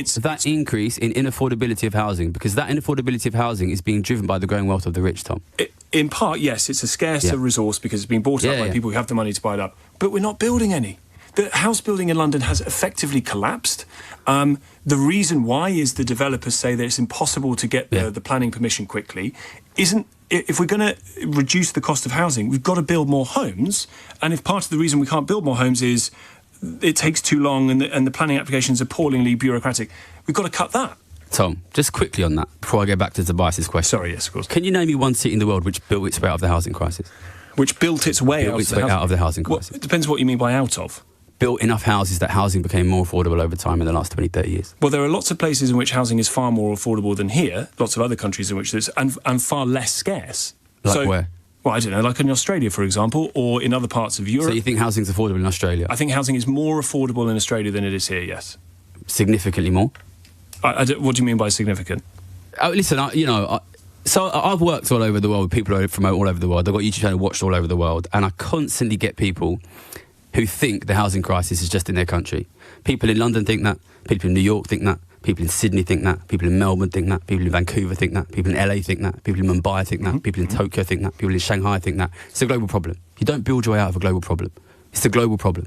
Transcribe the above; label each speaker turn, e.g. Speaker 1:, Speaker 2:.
Speaker 1: that increase in inaffordability of housing, because that inaffordability of housing is being driven by the growing wealth of the rich, Tom.
Speaker 2: In part, yes, it's a scarcer resource because it's being bought up by people who have the money to buy it up. But we're not building any. The house building in London has effectively collapsed. The reason why is the developers say that it's impossible to get the planning permission quickly. If we're going to reduce the cost of housing, we've got to build more homes. And if part of the reason we can't build more homes is it takes too long and the planning applications are appallingly bureaucratic, we've got to cut that.
Speaker 1: Tom, just quickly on that, before I go back to Tobias's question.
Speaker 2: Sorry, yes, of course.
Speaker 1: Can you name me one city in the world which built its way out of the housing crisis?
Speaker 2: Which built its way out
Speaker 1: of the housing crisis?
Speaker 2: Well, it depends what you mean by out of.
Speaker 1: Built enough houses that housing became more affordable over time in the last 20, 30 years.
Speaker 2: Well, there are lots of places in which housing is far more affordable than here, lots of other countries in which there's, and far less scarce.
Speaker 1: Like where?
Speaker 2: Well, I don't know, like in Australia, for example, or in other parts of Europe.
Speaker 1: So you think housing's affordable in Australia?
Speaker 2: I think housing is more affordable in Australia than it is here, yes.
Speaker 1: Significantly more?
Speaker 2: What do you mean by significant?
Speaker 1: Listen, so I've worked all over the world with people from all over the world. I've got YouTube channel watched all over the world, and I constantly get people who think the housing crisis is just in their country. People in London think that, people in New York think that, people in Sydney think that, people in Melbourne think that, people in Vancouver think that, people in LA think that, people in Mumbai think that, people in Tokyo think that, people in Shanghai think that. It's a global problem. You don't build your way out of a global problem. It's a global problem.